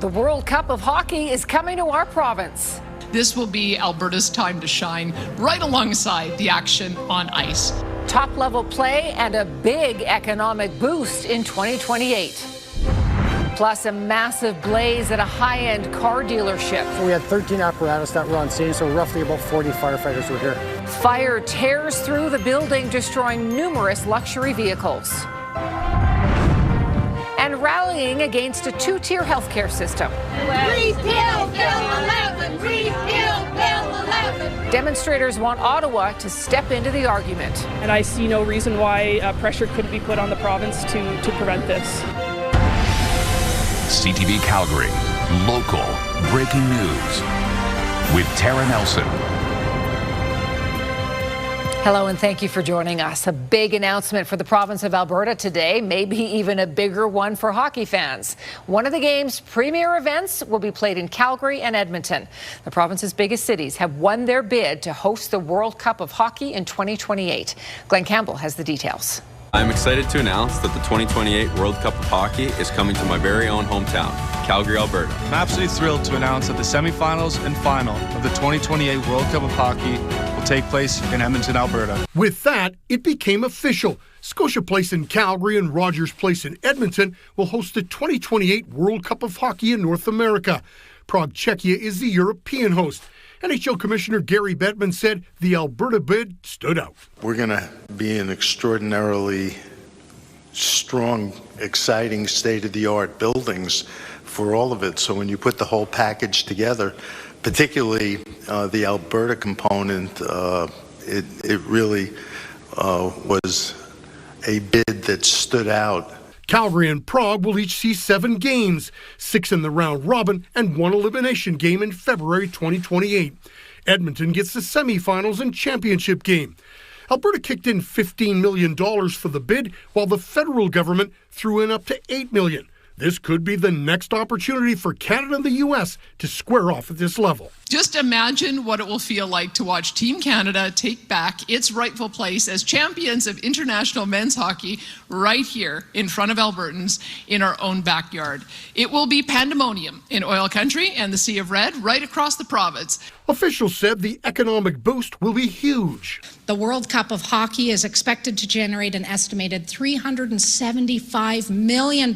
The World Cup of Hockey is coming to our province. This will be Alberta's time to shine, right alongside the action on ice. Top-level play and a big economic boost in 2028. Plus a massive blaze at a high-end car dealership. So we had 13 apparatus that were on scene, so roughly about 40 firefighters were here. Fire tears through the building, destroying numerous luxury vehicles. And rallying against a two-tier healthcare system. Repeal Bill 11! Repeal Bill 11! Demonstrators want Ottawa to step into the argument. And I see no reason why pressure couldn't be put on the province to prevent this. CTV Calgary, local breaking news with Tara Nelson. Hello and thank you for joining us. A big announcement for the province of Alberta today, maybe even a bigger one for hockey fans. One of the game's premier events will be played in Calgary and Edmonton. The province's biggest cities have won their bid to host the World Cup of Hockey in 2028. Glenn Campbell has the details. I'm excited to announce that the 2028 World Cup of Hockey is coming to my very own hometown, Calgary, Alberta. I'm absolutely thrilled to announce that the semifinals and final of the 2028 World Cup of Hockey will take place in Edmonton, Alberta. With that, it became official. Scotia Place in Calgary and Rogers Place in Edmonton will host the 2028 World Cup of Hockey in North America. Prague, Czechia is the European host. NHL Commissioner Gary Bettman said the Alberta bid stood out. We're going to be in extraordinarily strong, exciting, state-of-the-art buildings for all of it. So when you put the whole package together, particularly the Alberta component, it really was a bid that stood out. Calgary and Prague will each see 7 games, 6 in the round robin and 1 elimination game in February 2028. Edmonton gets the semifinals and championship game. Alberta kicked in $15 million for the bid, while the federal government threw in up to $8 million. This could be the next opportunity for Canada and the U.S. to square off at this level. Just imagine what it will feel like to watch Team Canada take back its rightful place as champions of international men's hockey right here in front of Albertans in our own backyard. It will be pandemonium in oil country and the Sea of Red right across the province. Officials said the economic boost will be huge. The World Cup of Hockey is expected to generate an estimated $375 million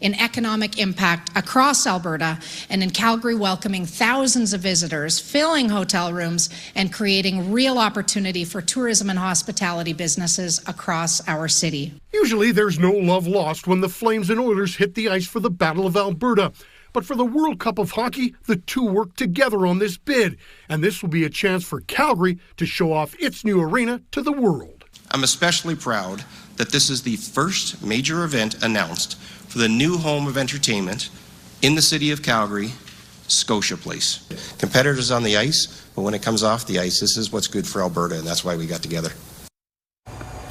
in economic impact across Alberta, and in Calgary welcoming thousands of visitors, filling hotel rooms, and creating real opportunity for tourism and hospitality businesses across our city. Usually there's no love lost when the Flames and Oilers hit the ice for the Battle of Alberta. But for the World Cup of Hockey, the two work together on this bid, and this will be a chance for Calgary to show off its new arena to the world. I'm especially proud that this is the first major event announced for the new home of entertainment in the city of Calgary, Scotia Place. Competitors on the ice, but when it comes off the ice, this is what's good for Alberta, and that's why we got together.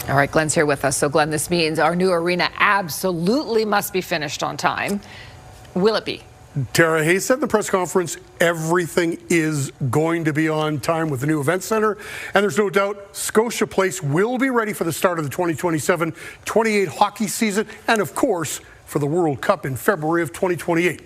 All right, Glenn's here with us. So, Glenn, this means our new arena absolutely must be finished on time. Will it be? Tara Hayes said in the press conference, everything is going to be on time with the new event center. And there's no doubt Scotia Place will be ready for the start of the 2027-28 hockey season. And, of course, for the World Cup in February of 2028.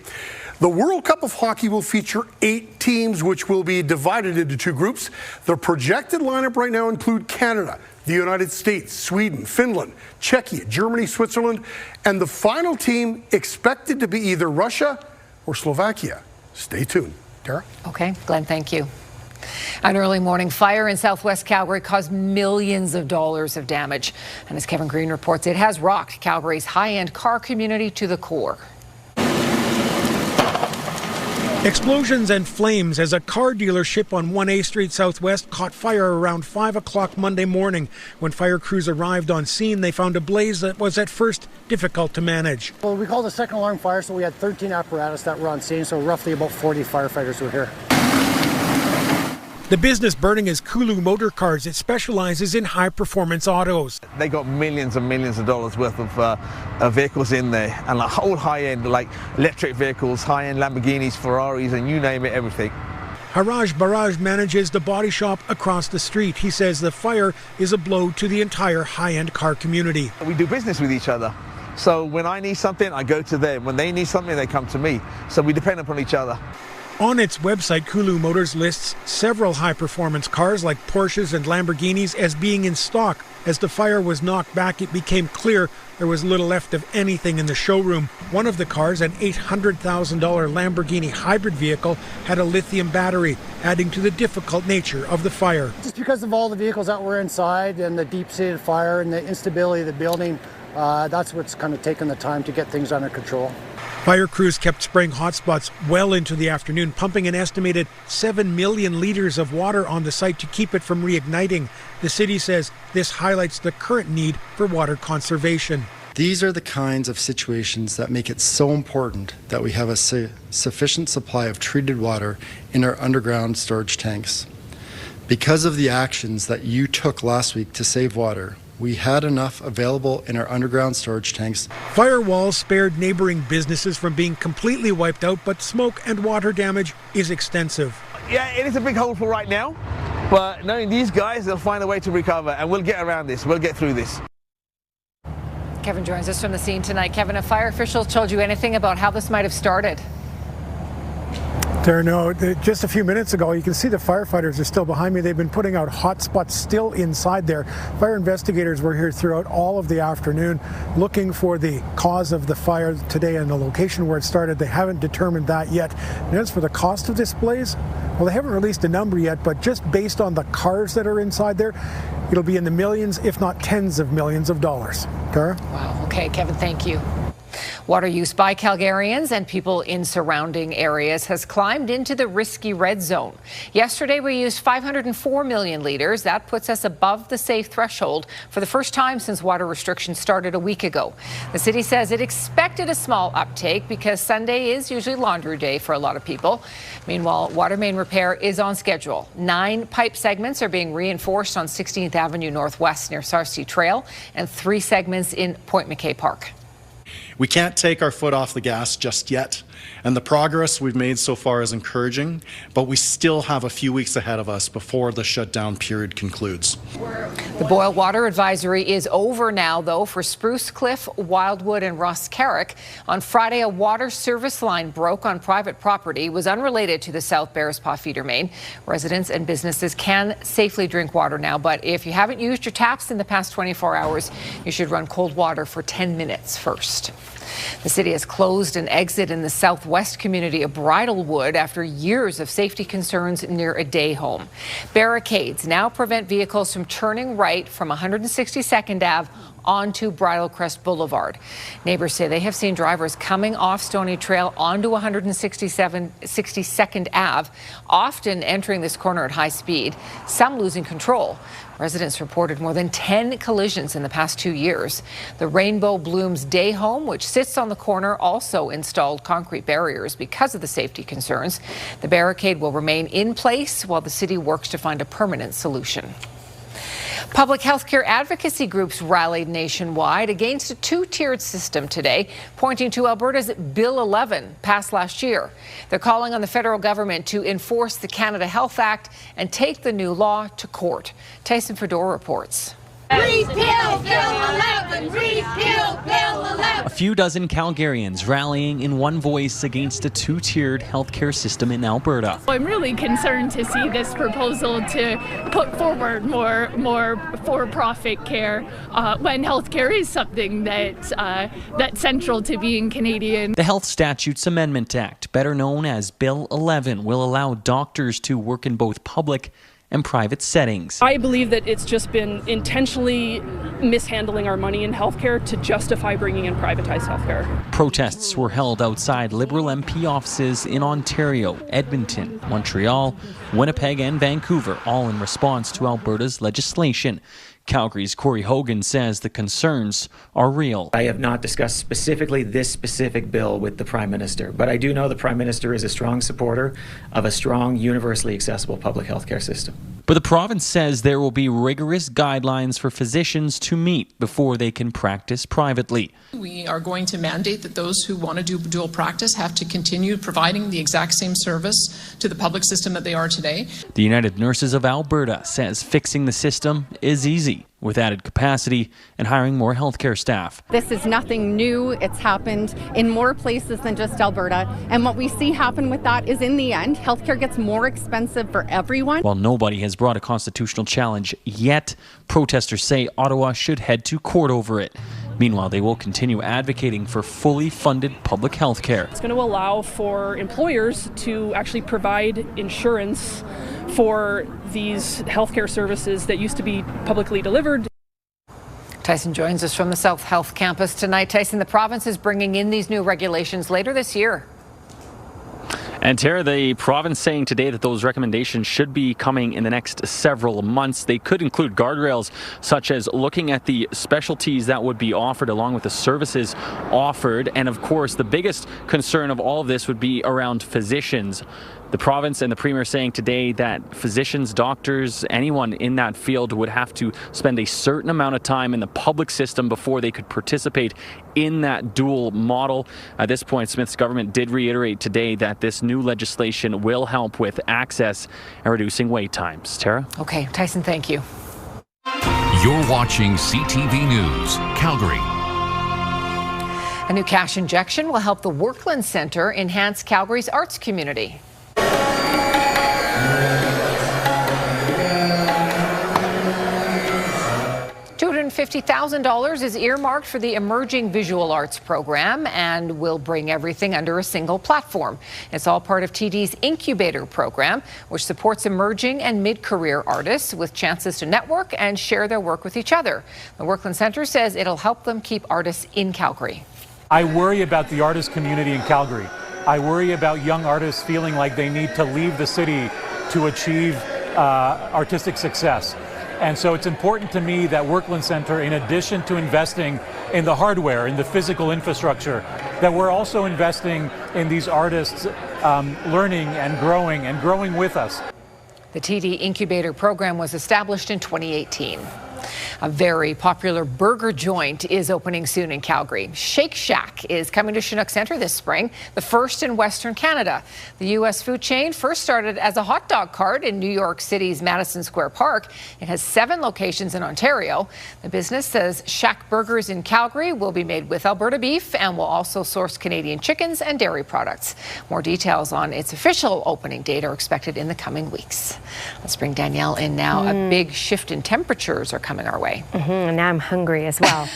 The World Cup of Hockey will feature 8 teams, which will be divided into 2 groups. The projected lineup right now include Canada, the United States, Sweden, Finland, Czechia, Germany, Switzerland, and the final team expected to be either Russia or Slovakia. Stay tuned. Tara? Okay, Glenn, thank you. An early morning fire in southwest Calgary caused millions of dollars of damage. And as Kevin Green reports, it has rocked Calgary's high-end car community to the core. Explosions and flames as a car dealership on 1A Street Southwest caught fire around 5 o'clock Monday morning. When fire crews arrived on scene, they found a blaze that was at first difficult to manage. Well, we called a second alarm fire, so we had 13 apparatus that were on scene, so roughly about 40 firefighters were here. The business burning is Kulu Motor Cars. It specializes in high-performance autos. They got millions and millions of dollars worth of vehicles in there, and like whole high-end, like electric vehicles, high-end Lamborghinis, Ferraris, and you name it, everything. Haraj Baraj manages the body shop across the street. He says the fire is a blow to the entire high-end car community. We do business with each other. So when I need something, I go to them. When they need something, they come to me. So we depend upon each other. On its website, Kulu Motors lists several high-performance cars like Porsches and Lamborghinis as being in stock. As the fire was knocked back, it became clear there was little left of anything in the showroom. One of the cars, an $800,000 Lamborghini hybrid vehicle, had a lithium battery, adding to the difficult nature of the fire. Just because of all the vehicles that were inside and the deep-seated fire and the instability of the building, that's what's kind of taken the time to get things under control. Fire crews kept spraying hotspots well into the afternoon, pumping an estimated 7 million liters of water on the site to keep it from reigniting. The city says this highlights the current need for water conservation. These are the kinds of situations that make it so important that we have a sufficient supply of treated water in our underground storage tanks. Because of the actions that you took last week to save water, we had enough available in our underground storage tanks. Firewalls spared neighboring businesses from being completely wiped out, but smoke and water damage is extensive. Yeah, it is a big hole for right now, but knowing these guys, they'll find a way to recover, and we'll get around this. We'll get through this. Kevin joins us from the scene tonight. Kevin, have fire officials told you anything about how this might have started? No, just a few minutes ago, you can see the firefighters are still behind me. They've been putting out hot spots still inside there. Fire investigators were here throughout all of the afternoon looking for the cause of the fire today and the location where it started. They haven't determined that yet. And as for the cost of this blaze, well, they haven't released a number yet, but just based on the cars that are inside there, it'll be in the millions, if not tens of millions of dollars. Tara? Wow. Okay, Kevin, thank you. Water use by Calgarians and people in surrounding areas has climbed into the risky red zone. Yesterday, we used 504 million litres. That puts us above the safe threshold for the first time since water restrictions started a week ago. The city says it expected a small uptake because Sunday is usually laundry day for a lot of people. Meanwhile, water main repair is on schedule. 9 pipe segments are being reinforced on 16th Avenue Northwest near Sarcee Trail and 3 segments in Point McKay Park. We can't take our foot off the gas just yet, and the progress we've made so far is encouraging, but we still have a few weeks ahead of us before the shutdown period concludes. The boil water advisory is over now, though, for Spruce Cliff, Wildwood and Ross Carrick. On Friday, a water service line broke on private property. It was unrelated to the South Bearspaw feeder main. Residents and businesses can safely drink water now, but if you haven't used your taps in the past 24 hours, you should run cold water for 10 minutes first. The city has closed an exit in the southwest community of Bridlewood after years of safety concerns near a day home. Barricades now prevent vehicles from turning right from 162nd Ave onto Bridlecrest Boulevard. Neighbors say they have seen drivers coming off Stony Trail onto 162nd Ave, often entering this corner at high speed, some losing control. Residents reported more than 10 collisions in the past 2 years. The Rainbow Blooms Day Home, which sits on the corner, also installed concrete barriers because of the safety concerns. The barricade will remain in place while the city works to find a permanent solution. Public health care advocacy groups rallied nationwide against a 2-tiered system today, pointing to Alberta's Bill 11 passed last year. They're calling on the federal government to enforce the Canada Health Act and take the new law to court. Tyson Fedor reports. Repeal Bill 11! Repeal Bill 11! A few dozen Calgarians rallying in one voice against a 2-tiered healthcare system in Alberta. I'm really concerned to see this proposal to put forward more for-profit care when healthcare is something that's central to being Canadian. The Health Statutes Amendment Act, better known as Bill 11, will allow doctors to work in both public and private settings. I believe that it's just been intentionally mishandling our money in healthcare to justify bringing in privatized healthcare. Protests were held outside Liberal MP offices in Ontario, Edmonton, Montreal, Winnipeg and Vancouver, all in response to Alberta's legislation. Calgary's Corey Hogan says the concerns are real. I have not discussed specifically this specific bill with the Prime Minister, but I do know the Prime Minister is a strong supporter of a strong, universally accessible public health care system. But the province says there will be rigorous guidelines for physicians to meet before they can practice privately. We are going to mandate that those who want to do dual practice have to continue providing the exact same service to the public system that they are today. The United Nurses of Alberta says fixing the system is easy. with added capacity and hiring more healthcare staff. This is nothing new. It's happened in more places than just Alberta. And what we see happen with that is, in the end, healthcare gets more expensive for everyone. While nobody has brought a constitutional challenge yet, protesters say Ottawa should head to court over it. Meanwhile, they will continue advocating for fully funded public health care. It's going to allow for employers to actually provide insurance for these healthcare services that used to be publicly delivered. Tyson joins us from the South Health Campus tonight. Tyson, the province is bringing in these new regulations later this year. And Tara, the province saying today that those recommendations should be coming in the next several months. They could include guardrails such as looking at the specialties that would be offered along with the services offered. And of course, the biggest concern of all of this would be around physicians. The province and the Premier saying today that physicians, doctors, anyone in that field would have to spend a certain amount of time in the public system before they could participate in that dual model. At this point, Smith's government did reiterate today that this new legislation will help with access and reducing wait times. Tara? Okay, Tyson, thank you. You're watching CTV News, Calgary. A new cash injection will help the Workland Centre enhance Calgary's arts community. $250,000 is earmarked for the Emerging Visual Arts program and will bring everything under a single platform. It's all part of TD's Incubator program, which supports emerging and mid-career artists with chances to network and share their work with each other. The Workland Centre says it'll help them keep artists in Calgary. I worry about the artist community in Calgary. I worry about young artists feeling like they need to leave the city to achieve artistic success. And so it's important to me that Workland Centre, in addition to investing in the hardware, in the physical infrastructure, that we're also investing in these artists learning and growing with us. The TD Incubator program was established in 2018. A very popular burger joint is opening soon in Calgary. Shake Shack is coming to Chinook Centre this spring, the first in Western Canada. The U.S. food chain first started as a hot dog cart in New York City's Madison Square Park. It has 7 locations in Ontario. The business says Shack burgers in Calgary will be made with Alberta beef and will also source Canadian chickens and dairy products. More details on its official opening date are expected in the coming weeks. Let's bring Danielle in now. A big shift in temperatures are coming our way. And now I'm hungry as well.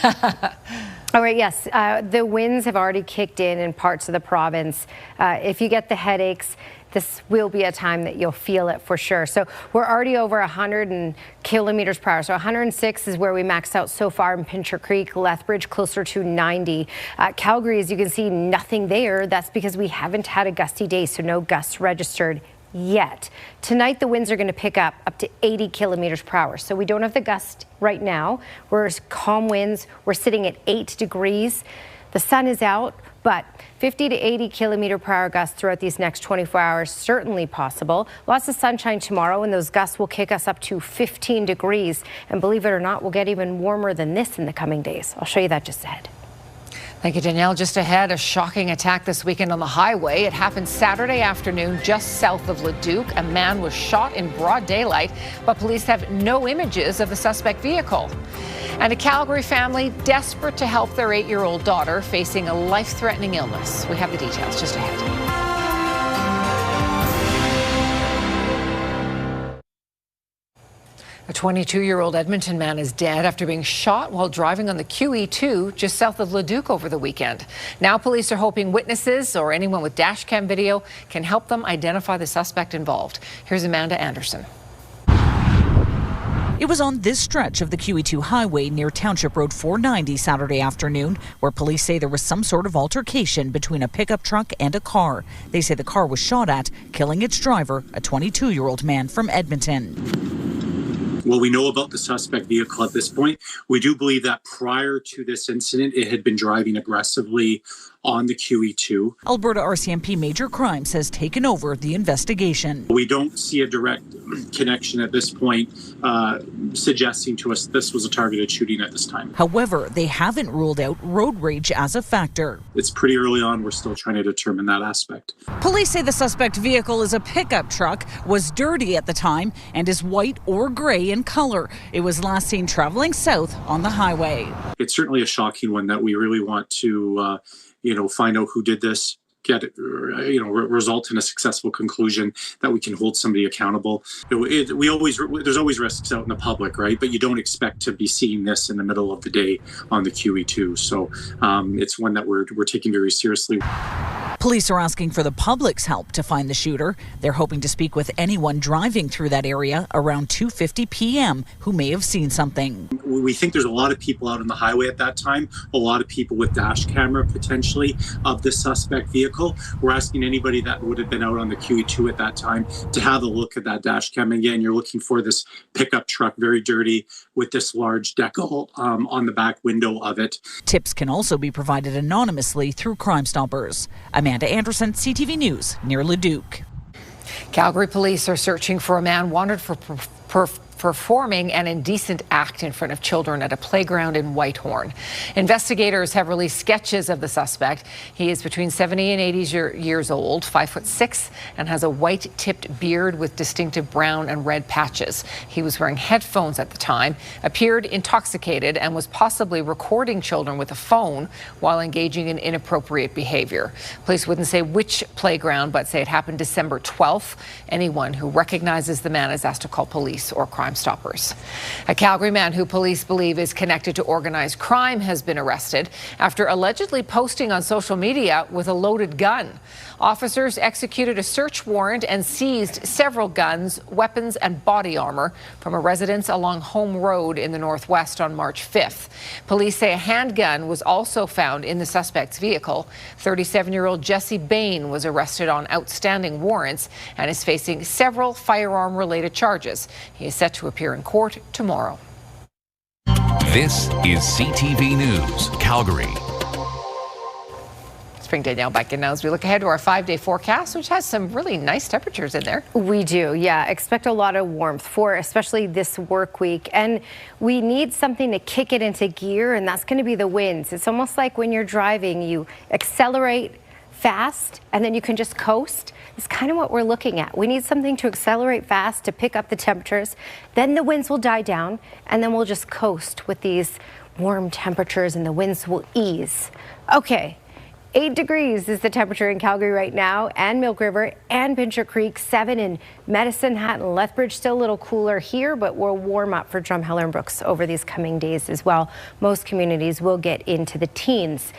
All right, yes, the winds have already kicked in parts of the province. If you get the headaches, this will be a time that you'll feel it for sure. So we're already over 100 kilometers per hour. So 106 is where we maxed out so far in Pincher Creek, Lethbridge closer to 90. Calgary, as you can see, nothing there. That's because we haven't had a gusty day, so no gusts registered yet. Tonight, the winds are going to pick up to 80 kilometers per hour. So we don't have the gust right now. We're calm winds. We're sitting at 8 degrees. The sun is out, but 50 to 80 kilometer per hour gusts throughout these next 24 hours, certainly possible. Lots of sunshine tomorrow, and those gusts will kick us up to 15 degrees. And believe it or not, we'll get even warmer than this in the coming days. I'll show you that just ahead. Thank you, Danielle. Just ahead, a shocking attack this weekend on the highway. It happened Saturday afternoon just south of Leduc. A man was shot in broad daylight, but police have no images of the suspect vehicle. And a Calgary family desperate to help their 8-year-old daughter facing a life-threatening illness. We have the details just ahead. A 22-year-old Edmonton man is dead after being shot while driving on the QE2 just south of Leduc over the weekend. Now police are hoping witnesses or anyone with dashcam video can help them identify the suspect involved. Here's Amanda Anderson. It was on this stretch of the QE2 highway near Township Road 490 Saturday afternoon where police say there was some sort of altercation between a pickup truck and a car. They say the car was shot at, killing its driver, a 22-year-old man from Edmonton. What we know about the suspect vehicle at this point, we do believe that prior to this incident, it had been driving aggressively on the QE2. Alberta RCMP Major Crimes has taken over the investigation. We don't see a direct connection at this point suggesting to us this was a targeted shooting at this time. However, they haven't ruled out road rage as a factor. It's pretty early on. We're still trying to determine that aspect. Police say the suspect vehicle is a pickup truck, was dirty at the time, and is white or gray in color. It was last seen traveling south on the highway. It's certainly a shocking one that we really want to, find out who did this, get it, result in a successful conclusion that we can hold somebody accountable. There's always risks out in the public, right? But you don't expect to be seeing this in the middle of the day on the QE2. So it's one that we're taking very seriously. Police are asking for the public's help to find the shooter. They're hoping to speak with anyone driving through that area around 2:50 p.m. who may have seen something. We think there's a lot of people out on the highway at that time, a lot of people with dash camera potentially of the suspect vehicle. We're asking anybody that would have been out on the QE2 at that time to have a look at that dash cam. Again, you're looking for this pickup truck, very dirty, with this large decal on the back window of it. Tips can also be provided anonymously through Crime Stoppers. Amanda Anderson, CTV News, near Leduc. Calgary police are searching for a man wanted for performing an indecent act in front of children at a playground in Whitehorn. Investigators have released sketches of the suspect. He is between 70 and 80 years old, 5'6", and has a white-tipped beard with distinctive brown and red patches. He was wearing headphones at the time, appeared intoxicated, and was possibly recording children with a phone while engaging in inappropriate behavior. Police wouldn't say which playground, but say it happened December 12th. Anyone who recognizes the man is asked to call police or Crime Stoppers. A Calgary man who police believe is connected to organized crime has been arrested after allegedly posting on social media with a loaded gun. Officers executed a search warrant and seized several guns, weapons, and body armor from a residence along Home Road in the Northwest on March 5th. Police say a handgun was also found in the suspect's vehicle. 37-year-old Jesse Bain was arrested on outstanding warrants and is facing several firearm-related charges. He is set to appear in court tomorrow. This is CTV News, Calgary. Spring Danielle back in now as we look ahead to our 5-day forecast, which has some really nice temperatures in there. We do, yeah. Expect a lot of warmth for especially this work week. And we need something to kick it into gear, and that's going to be the winds. It's almost like when you're driving, you accelerate fast and then you can just coast. It's kind of what we're looking at. We need something to accelerate fast to pick up the temperatures. Then the winds will die down, and then we'll just coast with these warm temperatures and the winds will ease. Okay. 8 degrees is the temperature in Calgary right now, and Milk River and Pincher Creek. 7 in Medicine Hat and Lethbridge. Still a little cooler here, but we'll warm up for Drumheller and Brooks over these coming days as well. Most communities will get into the teens.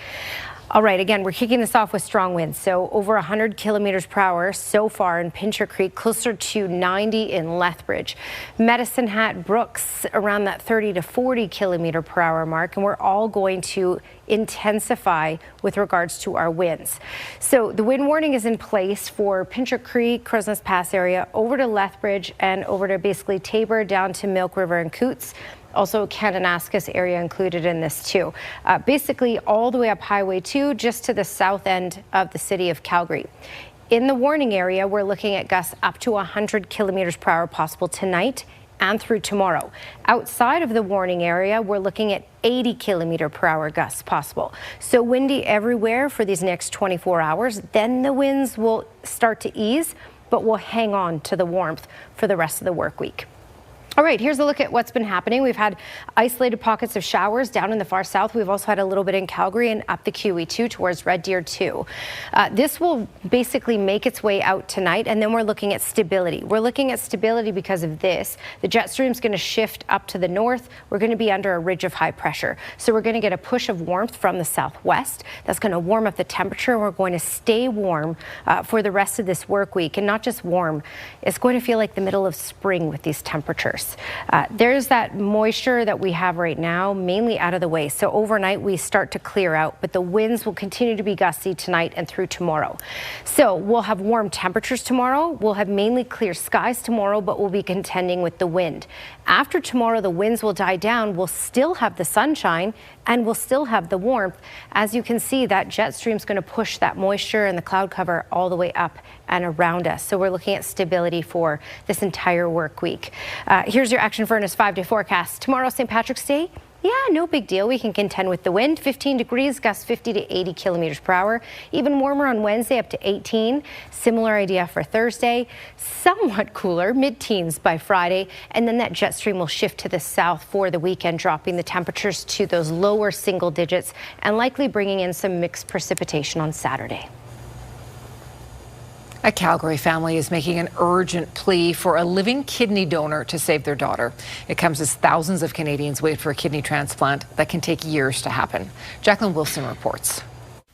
All right, again, we're kicking this off with strong winds, so over 100 kilometers per hour so far in Pincher Creek, closer to 90 in Lethbridge. Medicine Hat, Brooks, around that 30 to 40 kilometer per hour mark, and we're all going to intensify with regards to our winds. So the wind warning is in place for Pincher Creek, Crowsnest Pass area, over to Lethbridge, and over to basically Tabor, down to Milk River and Coots. Also, Kananaskis area included in this too. Basically all the way up Highway 2, just to the south end of the city of Calgary. In the warning area, we're looking at gusts up to 100 kilometers per hour possible tonight and through tomorrow. Outside of the warning area, we're looking at 80 kilometer per hour gusts possible. So windy everywhere for these next 24 hours. Then the winds will start to ease, but we'll hang on to the warmth for the rest of the work week. All right, here's a look at what's been happening. We've had isolated pockets of showers down in the far south. We've also had a little bit in Calgary and up the QE2 towards Red Deer 2. This will basically make its way out tonight, and then we're looking at stability. We're looking at stability because of this. The jet stream's going to shift up to the north. We're going to be under a ridge of high pressure. So we're going to get a push of warmth from the southwest. That's going to warm up the temperature, and we're going to stay warm for the rest of this work week. And not just warm, it's going to feel like the middle of spring with these temperatures. There's that moisture that we have right now mainly out of the way. So overnight we start to clear out, but the winds will continue to be gusty tonight and through tomorrow. So we'll have warm temperatures tomorrow. We'll have mainly clear skies tomorrow, but we'll be contending with the wind. After tomorrow, the winds will die down. We'll still have the sunshine and we'll still have the warmth. As you can see, that jet stream is going to push that moisture and the cloud cover all the way up and around us. So we're looking at stability for this entire work week. Here's your Action Furnace 5-day forecast. Tomorrow, St. Patrick's Day. Yeah, no big deal. We can contend with the wind. 15 degrees, gusts 50 to 80 kilometers per hour. Even warmer on Wednesday, up to 18. Similar idea for Thursday. Somewhat cooler, mid-teens by Friday. And then that jet stream will shift to the south for the weekend, dropping the temperatures to those lower single digits and likely bringing in some mixed precipitation on Saturday. A Calgary family is making an urgent plea for a living kidney donor to save their daughter. It comes as thousands of Canadians wait for a kidney transplant that can take years to happen. Jacqueline Wilson reports.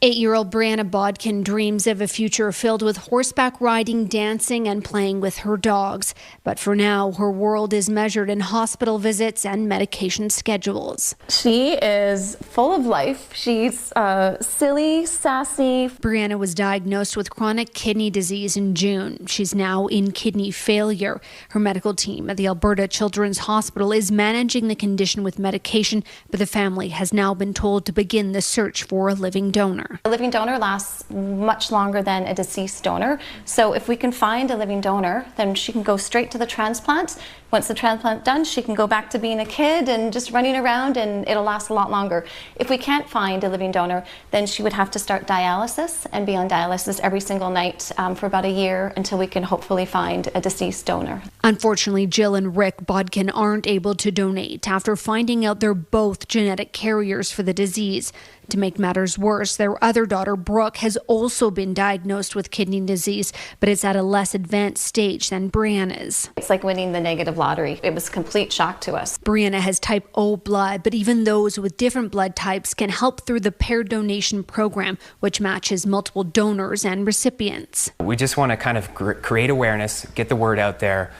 8-year-old Brianna Bodkin dreams of a future filled with horseback riding, dancing, and playing with her dogs. But for now, her world is measured in hospital visits and medication schedules. She is full of life. She's silly, sassy. Brianna was diagnosed with chronic kidney disease in June. She's now in kidney failure. Her medical team at the Alberta Children's Hospital is managing the condition with medication, but the family has now been told to begin the search for a living donor. A living donor lasts much longer than a deceased donor. So if we can find a living donor, then she can go straight to the transplant. Once the transplant done, she can go back to being a kid and just running around, and it'll last a lot longer. If we can't find a living donor, then she would have to start dialysis and be on dialysis every single night for about a year until we can hopefully find a deceased donor. Unfortunately, Jill and Rick Bodkin aren't able to donate after finding out they're both genetic carriers for the disease. To make matters worse, their other daughter, Brooke, has also been diagnosed with kidney disease, but it's at a less advanced stage than Brianna's. It's like winning the negative lottery. It was a complete shock to us. Brianna has type O blood, but even those with different blood types can help through the paired donation program, which matches multiple donors and recipients. We just want to kind of create awareness, get the word out there,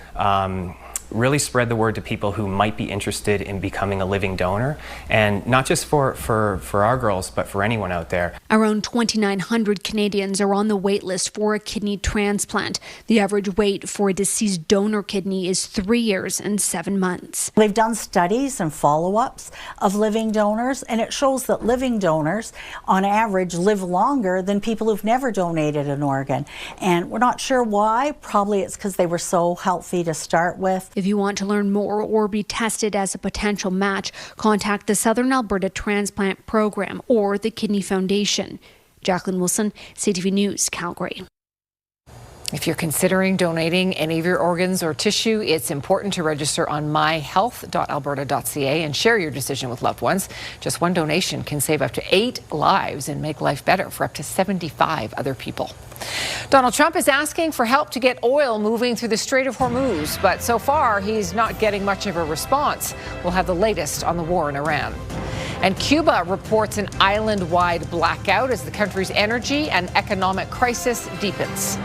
really spread the word to people who might be interested in becoming a living donor, and not just for our girls, but for anyone out there. Around 2,900 Canadians are on the wait list for a kidney transplant. The average wait for a deceased donor kidney is 3 years and 7 months. They've done studies and follow-ups of living donors, and it shows that living donors, on average, live longer than people who've never donated an organ. And we're not sure why. Probably it's because they were so healthy to start with. If you want to learn more or be tested as a potential match, contact the Southern Alberta Transplant Program or the Kidney Foundation. Jacqueline Wilson, CTV News, Calgary. If you're considering donating any of your organs or tissue, it's important to register on myhealth.alberta.ca and share your decision with loved ones. Just one donation can save up to 8 lives and make life better for up to 75 other people. Donald Trump is asking for help to get oil moving through the Strait of Hormuz, but so far he's not getting much of a response. We'll have the latest on the war in Iran. And Cuba reports an island-wide blackout as the country's energy and economic crisis deepens.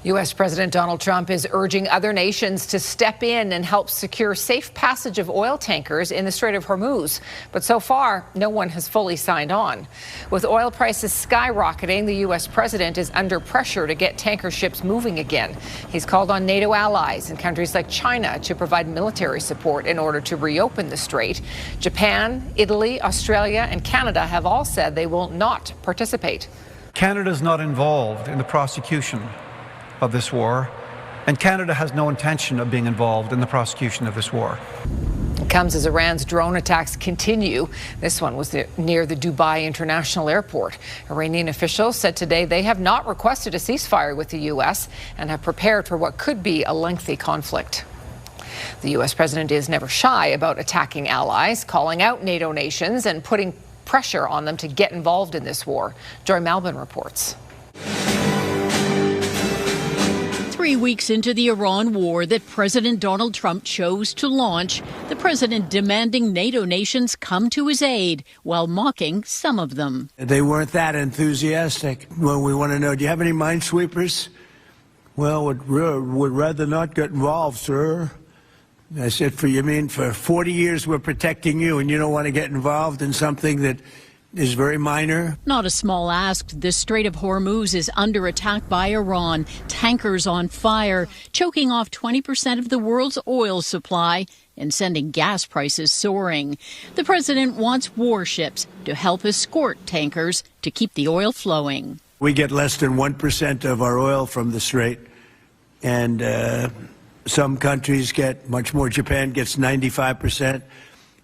U.S. President Donald Trump is urging other nations to step in and help secure safe passage of oil tankers in the Strait of Hormuz. But so far, no one has fully signed on. With oil prices skyrocketing, the U.S. president is under pressure to get tanker ships moving again. He's called on NATO allies and countries like China to provide military support in order to reopen the strait. Japan, Italy, Australia, and Canada have all said they will not participate. Canada's not involved in the prosecution of this war, and Canada has no intention of being involved in the prosecution of this war. It comes as Iran's drone attacks continue. This one was near the Dubai International Airport. Iranian officials said today they have not requested a ceasefire with the U.S. and have prepared for what could be a lengthy conflict. The U.S. president is never shy about attacking allies, calling out NATO nations and putting pressure on them to get involved in this war. Joy Malbon reports. 3 weeks into the Iran war that President Donald Trump chose to launch, the president demanding NATO nations come to his aid while mocking some of them. They weren't that enthusiastic. Well, we want to know, do you have any minesweepers? Well, would rather not get involved, sir. I said, for 40 years we're protecting you and you don't want to get involved in something that is very minor. Not a small ask. The Strait of Hormuz is under attack by Iran. Tankers on fire, choking off 20% of the world's oil supply and sending gas prices soaring. The president wants warships to help escort tankers to keep the oil flowing. We get less than 1% of our oil from the Strait, and some countries get much more. Japan gets 95%.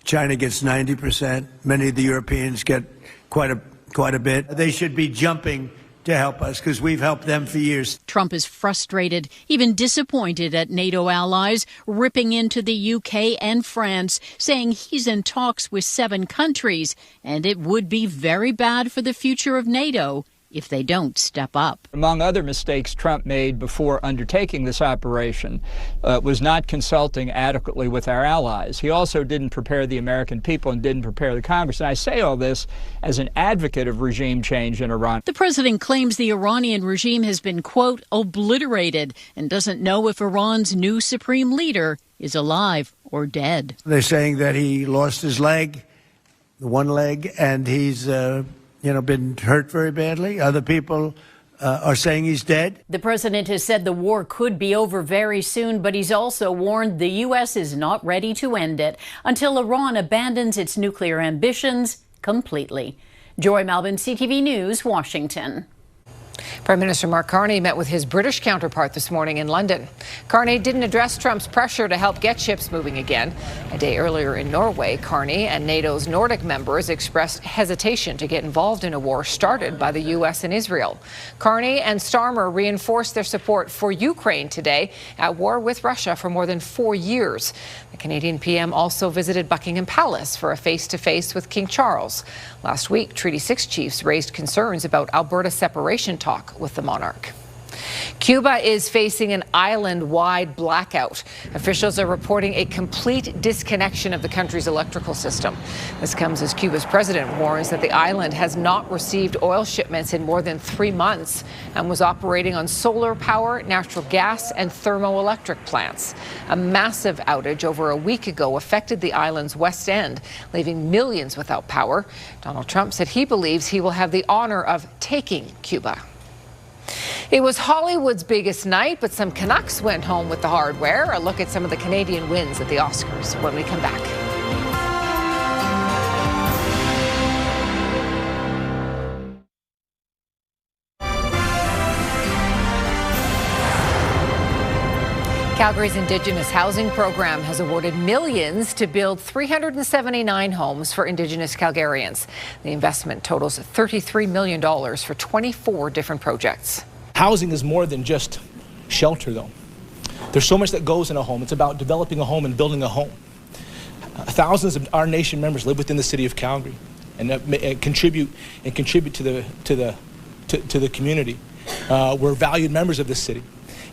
China gets 90%. Many of the Europeans get quite a bit. They should be jumping to help us because we've helped them for years. Trump is frustrated, even disappointed at NATO allies ripping into the UK and France, saying he's in talks with 7 countries, and it would be very bad for the future of NATO if they don't step up. Among other mistakes Trump made before undertaking this operation was not consulting adequately with our allies. He also didn't prepare the American people and didn't prepare the Congress. And I say all this as an advocate of regime change in Iran. The president claims the Iranian regime has been, quote, obliterated, and doesn't know if Iran's new supreme leader is alive or dead. They're saying that he lost his leg, one leg, and he's been hurt very badly. Other people are saying he's dead. The president has said the war could be over very soon, but he's also warned the U.S. is not ready to end it until Iran abandons its nuclear ambitions completely. Joy Malbon, CTV News, Washington. Prime Minister Mark Carney met with his British counterpart this morning in London. Carney didn't address Trump's pressure to help get ships moving again. A day earlier in Norway, Carney and NATO's Nordic members expressed hesitation to get involved in a war started by the U.S. and Israel. Carney and Starmer reinforced their support for Ukraine today, at war with Russia for more than 4 years. The Canadian PM also visited Buckingham Palace for a face-to-face with King Charles. Last week, Treaty 6 chiefs raised concerns about Alberta separation talk with the monarch. Cuba is facing an island-wide blackout. Officials are reporting a complete disconnection of the country's electrical system. This comes as Cuba's president warns that the island has not received oil shipments in more than 3 months and was operating on solar power, natural gas, and thermoelectric plants. A massive outage over a week ago affected the island's west end, leaving millions without power. Donald Trump said he believes he will have the honor of taking Cuba. It was Hollywood's biggest night, but some Canucks went home with the hardware. A look at some of the Canadian wins at the Oscars when we come back. Calgary's Indigenous housing program has awarded millions to build 379 homes for Indigenous Calgarians. The investment totals $33 million for 24 different projects. Housing is more than just shelter, though. There's so much that goes in a home. It's about developing a home and building a home. Thousands of our nation members live within the city of Calgary and contribute to the community. We're valued members of this city.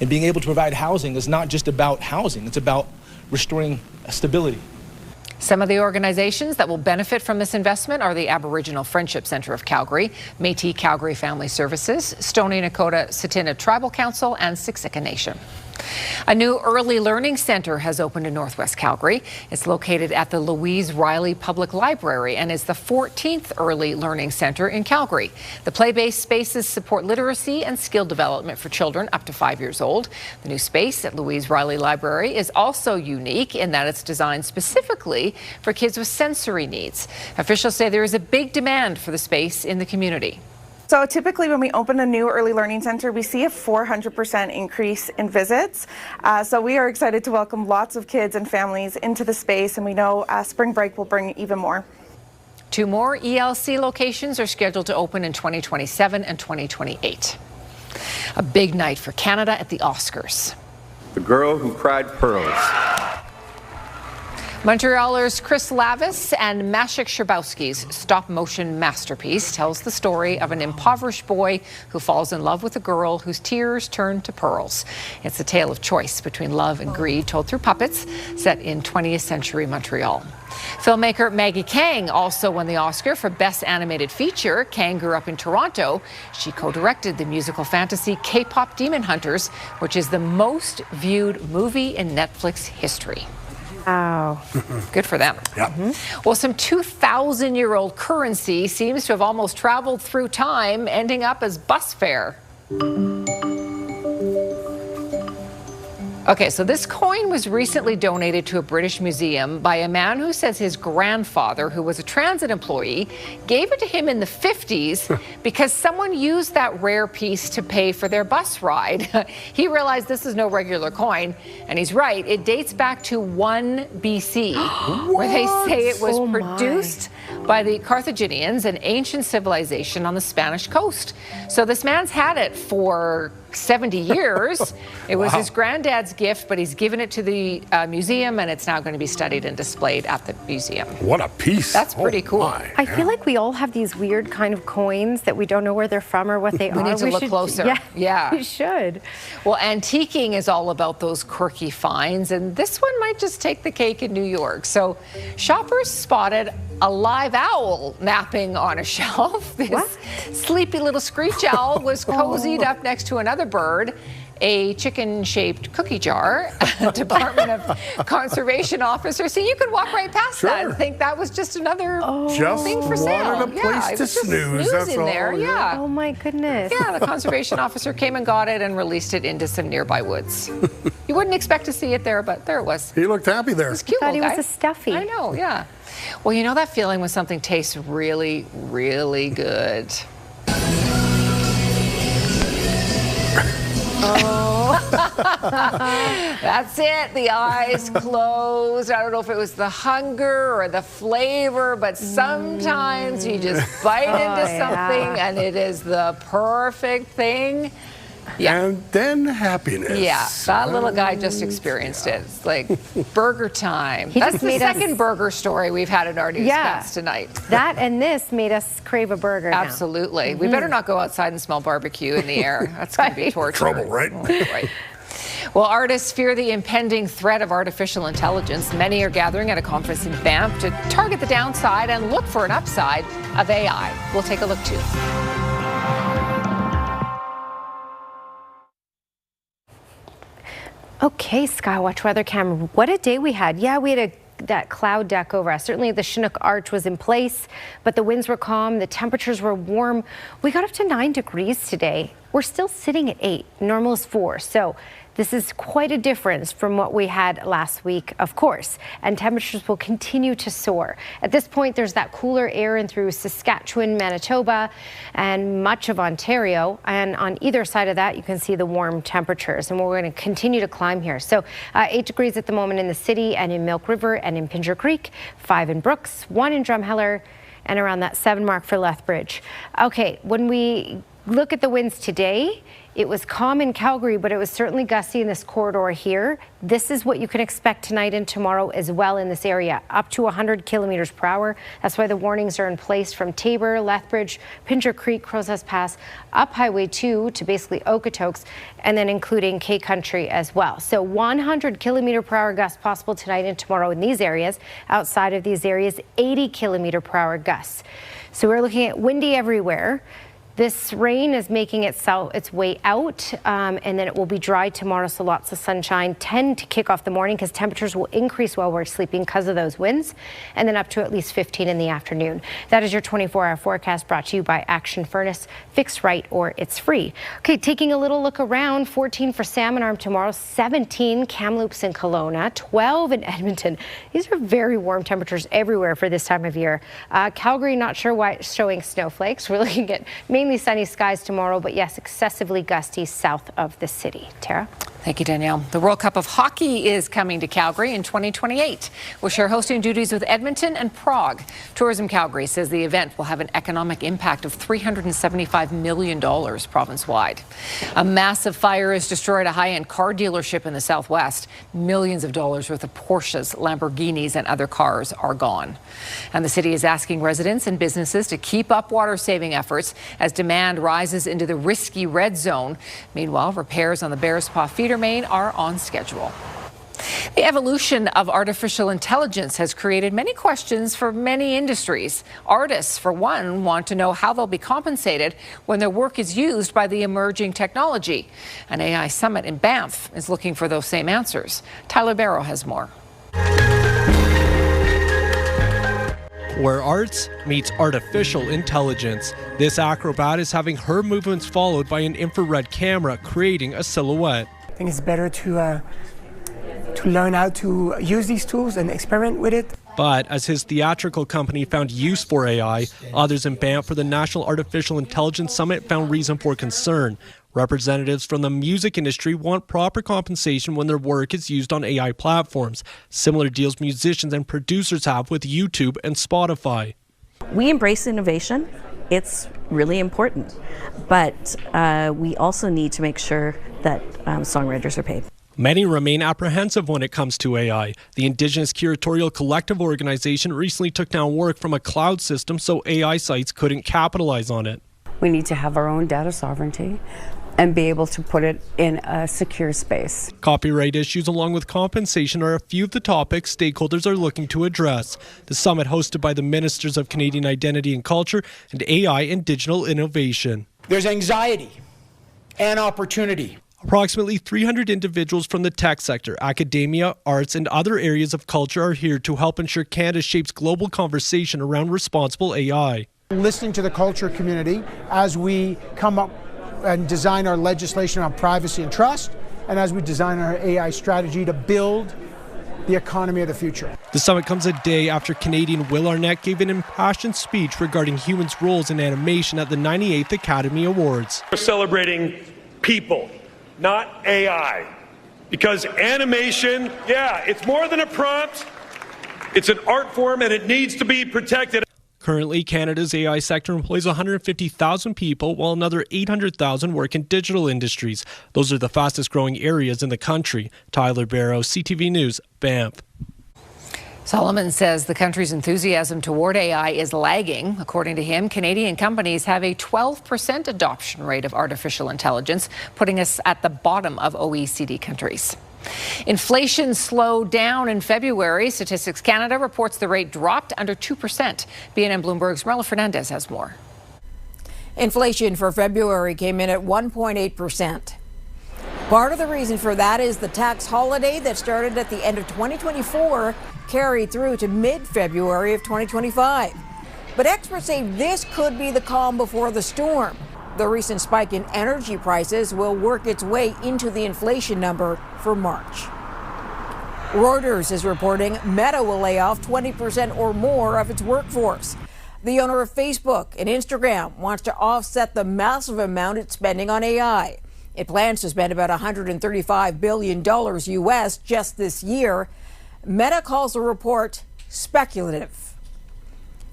And being able to provide housing is not just about housing, it's about restoring stability. Some of the organizations that will benefit from this investment are the Aboriginal Friendship Centre of Calgary, Métis Calgary Family Services, Stoney Nakoda Tsuut'ina Tribal Council, and Siksika Nation. A new early learning center has opened in Northwest Calgary. It's located at the Louise Riley Public Library and is the 14th early learning center in Calgary. The play-based spaces support literacy and skill development for children up to 5 years old. The new space at Louise Riley Library is also unique in that it's designed specifically for kids with sensory needs. Officials say there is a big demand for the space in the community. So typically when we open a new early learning center, we see a 400% increase in visits. So we are excited to welcome lots of kids and families into the space, and we know spring break will bring even more. 2 more ELC locations are scheduled to open in 2027 and 2028. A big night for Canada at the Oscars. The Girl Who Cried Pearls. Montrealers Chris Lavis and Maciek Szczerbowski's stop-motion masterpiece tells the story of an impoverished boy who falls in love with a girl whose tears turn to pearls. It's a tale of choice between love and greed told through puppets, set in 20th century Montreal. Filmmaker Maggie Kang also won the Oscar for Best Animated Feature. Kang grew up in Toronto. She co-directed the musical fantasy K-pop Demon Hunters, which is the most viewed movie in Netflix history. Wow. Good for them. Yeah. Well, some 2,000-year-old currency seems to have almost traveled through time, ending up as bus fare. Okay, so this coin was recently donated to a British museum by a man who says his grandfather, who was a transit employee, gave it to him in the 50s because someone used that rare piece to pay for their bus ride. He realized this is no regular coin, and he's right. It dates back to 1 BC, where they say it was produced by the Carthaginians, an ancient civilization on the Spanish coast. So this man's had it for 70 years. It was his granddad's gift, but he's given it to the museum, and it's now going to be studied and displayed at the museum. What a piece. That's pretty cool. I feel like we all have these weird kind of coins that we don't know where they're from or what they are. We need to look closer. Yeah. We should. Well, antiquing is all about those quirky finds, and this one might just take the cake in New York. So shoppers spotted a live owl napping on a shelf. This sleepy little screech owl was cozied up next to another bird, a chicken-shaped cookie jar. Department of Conservation officer. See, you could walk right past that and think that was just another thing for sale. Wanted a place to snooze, that's in there. all. Yeah. Oh my goodness. Yeah, the conservation officer came and got it and released it into some nearby woods. You wouldn't expect to see it there, but there it was. He looked happy there. It was cute. I thought he was a stuffy. I know, yeah. Well, you know that feeling when something tastes really, really good. That's it. The eyes closed. I don't know if it was the hunger or the flavor, but sometimes you just bite into something and it is the perfect thing. Yeah. And then happiness. Yeah, that little guy just experienced it. It's like burger time. That's the second burger story we've had in our newscast tonight. That and this made us crave a burger now. Absolutely. We better not go outside and smell barbecue in the air. That's going to be torture. Trouble, right? Right. Well, artists fear the impending threat of artificial intelligence. Many are gathering at a conference in Banff to target the downside and look for an upside of AI. We'll take a look too. Okay, Skywatch weather camera. What a day we had. Yeah, we had that cloud deck over us. Certainly the Chinook Arch was in place, but the winds were calm, the temperatures were warm. We got up to 9 degrees today. We're still sitting at 8. Normal is 4. So this is quite a difference from what we had last week, of course, and temperatures will continue to soar. At this point, there's that cooler air in through Saskatchewan, Manitoba, and much of Ontario. And on either side of that, you can see the warm temperatures, and we're going to continue to climb here. So 8 degrees at the moment in the city and in Milk River and in Pincher Creek, 5 in Brooks, 1 in Drumheller, and around that 7 mark for Lethbridge. Okay, when we look at the winds today, it was calm in Calgary, but it was certainly gusty in this corridor here. This is what you can expect tonight and tomorrow as well in this area, up to 100 kilometers per hour. That's why the warnings are in place from Tabor, Lethbridge, Pincher Creek, Crozes Pass, up Highway 2 to basically Okotoks, and then including K Country as well. So 100 kilometer per hour gusts possible tonight and tomorrow in these areas. Outside of these areas, 80 kilometer per hour gusts. So we're looking at windy everywhere. This rain is making its way out, and then it will be dry tomorrow, so lots of sunshine. 10 to kick off the morning because temperatures will increase while we're sleeping because of those winds, and then up to at least 15 in the afternoon. That is your 24-hour forecast brought to you by Action Furnace. Fix right or it's free. Okay, taking a little look around, 14 for Salmon Arm tomorrow, 17 Kamloops and Kelowna, 12 in Edmonton. These are very warm temperatures everywhere for this time of year. Calgary, not sure why it's showing snowflakes. We're looking at mainly sunny skies tomorrow, but yes, excessively gusty south of the city. Tara? Thank you, Danielle. The World Cup of Hockey is coming to Calgary in 2028. We'll share hosting duties with Edmonton and Prague. Tourism Calgary says the event will have an economic impact of $375 million province-wide. A massive fire has destroyed a high-end car dealership in the southwest. Millions of dollars worth of Porsches, Lamborghinis, and other cars are gone. And the city is asking residents and businesses to keep up water-saving efforts as demand rises into the risky red zone. Meanwhile, repairs on the Bears Paw feeder main are on schedule. The evolution of artificial intelligence has created many questions for many industries. Artists, for one, want to know how they'll be compensated when their work is used by the emerging technology. An AI summit in Banff is looking for those same answers. Tyler Barrow has more. Where arts meets artificial intelligence. This acrobat is having her movements followed by an infrared camera, creating a silhouette. I think it's better to learn how to use these tools and experiment with it. But as his theatrical company found use for AI, others in Banff for the National Artificial Intelligence Summit found reason for concern. Representatives from the music industry want proper compensation when their work is used on AI platforms, similar deals musicians and producers have with YouTube and Spotify. We embrace innovation. It's really important. But we also need to make sure that songwriters are paid. Many remain apprehensive when it comes to AI. The Indigenous Curatorial Collective organization recently took down work from a cloud system so AI sites couldn't capitalize on it. We need to have our own data sovereignty and be able to put it in a secure space. Copyright issues along with compensation are a few of the topics stakeholders are looking to address. The summit hosted by the Ministers of Canadian Identity and Culture and AI and Digital Innovation. There's anxiety and opportunity. Approximately 300 individuals from the tech sector, academia, arts, and other areas of culture are here to help ensure Canada shapes global conversation around responsible AI. Listening to the culture community as we come up and design our legislation on privacy and trust, and as we design our AI strategy to build the economy of the future. The summit comes a day after Canadian Will Arnett gave an impassioned speech regarding humans' roles in animation at the 98th Academy Awards. We're celebrating people, not AI, because animation, it's more than a prompt, it's an art form and it needs to be protected. Currently, Canada's AI sector employs 150,000 people, while another 800,000 work in digital industries. Those are the fastest growing areas in the country. Tyler Barrow, CTV News, Banff. Solomon says the country's enthusiasm toward AI is lagging. According to him, Canadian companies have a 12% adoption rate of artificial intelligence, putting us at the bottom of OECD countries. Inflation slowed down in February. Statistics Canada reports the rate dropped under 2%. BNN Bloomberg's Marla Fernandez has more. Inflation for February came in at 1.8%. Part of the reason for that is the tax holiday that started at the end of 2024 carried through to mid-February of 2025. But experts say this could be the calm before the storm. The recent spike in energy prices will work its way into the inflation number for March. Reuters is reporting Meta will lay off 20% or more of its workforce. The owner of Facebook and Instagram wants to offset the massive amount it's spending on AI. It plans to spend about $135 billion US just this year. Meta calls the report speculative.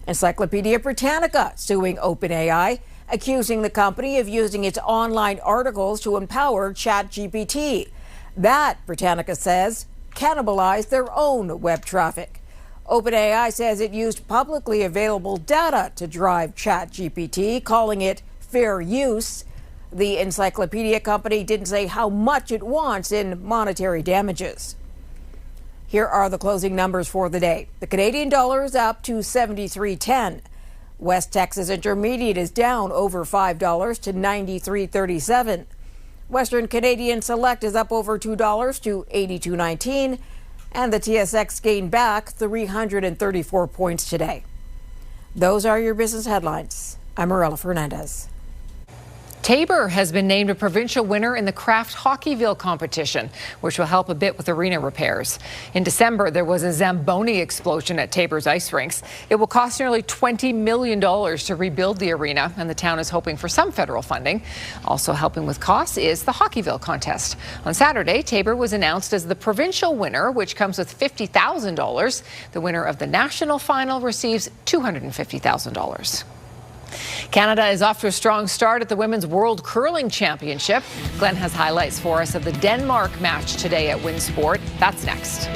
Encyclopedia Britannica suing OpenAI, accusing the company of using its online articles to empower ChatGPT. That, Britannica says, cannibalized their own web traffic. OpenAI says it used publicly available data to drive ChatGPT, calling it fair use. The encyclopedia company didn't say how much it wants in monetary damages. Here are the closing numbers for the day. The Canadian dollar is up to 73.10. West Texas Intermediate is down over $5 to 93.37. Western Canadian Select is up over $2 to 82.19. And the TSX gained back 334 points today. Those are your business headlines. I'm Marla Fernandez. Taber has been named a provincial winner in the Kraft Hockeyville competition, which will help a bit with arena repairs. In December, there was a Zamboni explosion at Taber's ice rinks. It will cost nearly $20 million to rebuild the arena, and the town is hoping for some federal funding. Also helping with costs is the Hockeyville contest. On Saturday, Taber was announced as the provincial winner, which comes with $50,000. The winner of the national final receives $250,000. Canada is off to a strong start at the Women's World Curling Championship. Glenn has highlights for us of the Denmark match today at Winsport. That's next.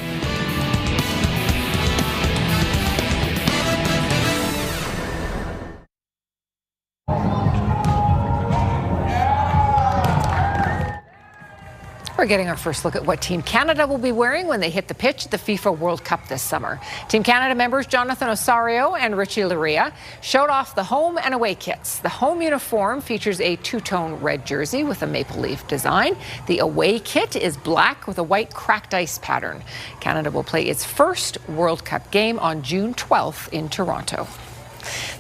We're getting our first look at what Team Canada will be wearing when they hit the pitch at the FIFA World Cup this summer. Team Canada members Jonathan Osorio and Richie Laryea showed off the home and away kits. The home uniform features a two-tone red jersey with a maple leaf design. The away kit is black with a white cracked ice pattern. Canada will play its first World Cup game on June 12th in Toronto.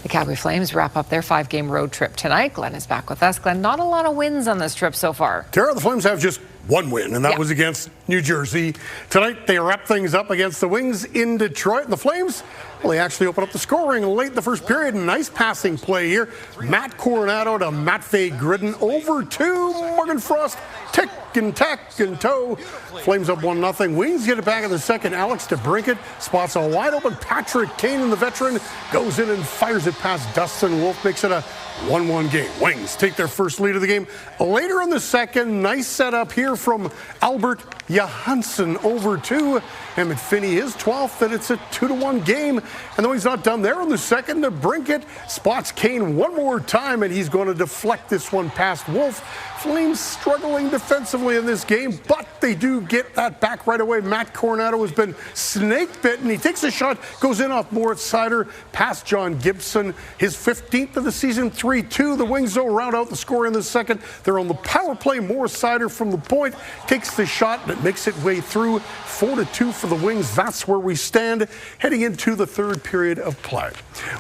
The Calgary Flames wrap up their 5-game road trip tonight. Glenn is back with us. Glenn, not a lot of wins on this trip so far. Tara, the Flames have just one win, and that was against New Jersey. Tonight, they wrap things up against the Wings in Detroit. And the Flames, well, they actually open up the scoring late in the first period. Nice passing play here. Matt Coronado to Matvei Gridin over to Morgan Frost. Tick and tack and toe. Flames up 1-0. Wings get it back in the second. Alex DeBrincat spots a wide open Patrick Kane, and the veteran goes in and fires it past Dustin Wolf. Makes it a 1-1 game. Wings take their first lead of the game. Later in the second, nice setup here from Albert Johansson over to Emmett Finney, his 12th, and it's a 2-1 game. And though he's not done there in the second, DeBrincat spots Kane one more time, and he's going to deflect this one past Wolf. Flames struggling defensively in this game, but they do get that back right away. Matt Coronado has been snake bitten. He takes a shot, goes in off Moritz Seider, past John Gibson, his 15th of the season, 3-2. The Wings, though, round out the score in the second. They're on the power play. Moritz Seider from the point takes the shot, and it makes its way through. 4-2 for the Wings. That's where we stand heading into the third period of play.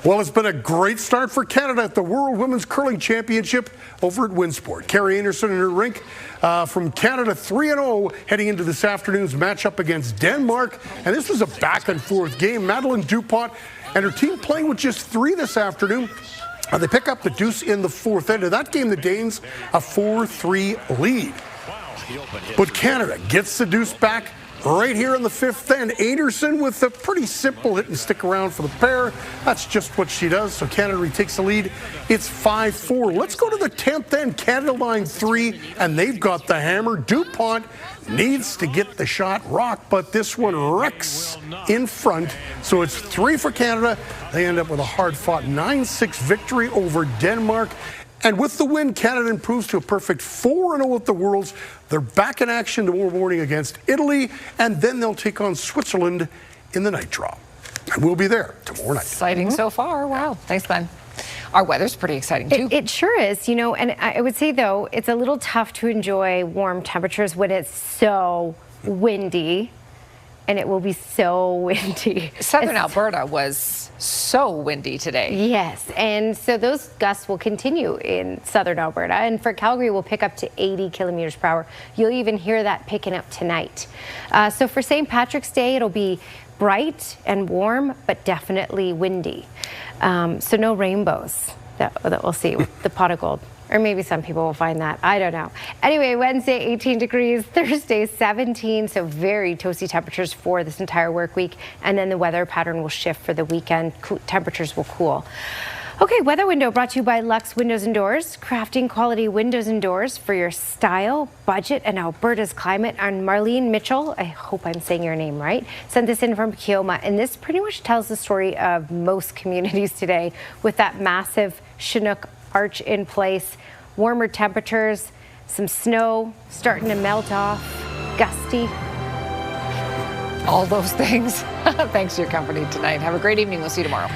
Well, it's been a great start for Canada at the World Women's Curling Championship over at Winsport. Carrie Anderson in her rink from Canada, 3-0 heading into this afternoon's matchup against Denmark. And this was a back-and-forth game. Madeleine Dupont and her team playing with just 3 this afternoon. They pick up the deuce in the fourth end. Of that game, the Danes a 4-3 lead. But Canada gets the deuce back right here in the fifth end. Anderson with a pretty simple hit and stick around for the pair. That's just what she does. So Canada retakes the lead. It's 5-4. Let's go to the 10th end. Canada line 3, and they've got the hammer. Dupont needs to get the shot rocked, but this one wrecks in front. So it's 3 for Canada. They end up with a hard-fought 9-6 victory over Denmark. And with the win, Canada improves to a perfect 4-0 at the Worlds. They're back in action tomorrow morning against Italy, and then they'll take on Switzerland in the night draw. And we'll be there tomorrow night. Exciting so far. Wow. Thanks, Glenn. Our weather's pretty exciting, too. It sure is, you know, and I would say, though, it's a little tough to enjoy warm temperatures when it's so windy, and it will be so windy. Southern Alberta was so windy today. Yes, and so those gusts will continue in southern Alberta, and for Calgary will pick up to 80 kilometers per hour. You'll even hear that picking up tonight. So for St. Patrick's Day, it'll be bright and warm, but definitely windy. So no rainbows that we'll see with the pot of gold. Or maybe some people will find that. I don't know. Anyway, Wednesday, 18 degrees. Thursday, 17. So very toasty temperatures for this entire work week. And then the weather pattern will shift for the weekend. Temperatures will cool. Okay, weather window brought to you by Lux Windows and Doors. Crafting quality windows and doors for your style, budget, and Alberta's climate. And Marlene Mitchell, I hope I'm saying your name right, sent this in from Keoma. And this pretty much tells the story of most communities today with that massive Chinook arch in place, warmer temperatures, some snow starting to melt off, gusty. All those things. Thanks for your company tonight. Have a great evening. We'll see you tomorrow.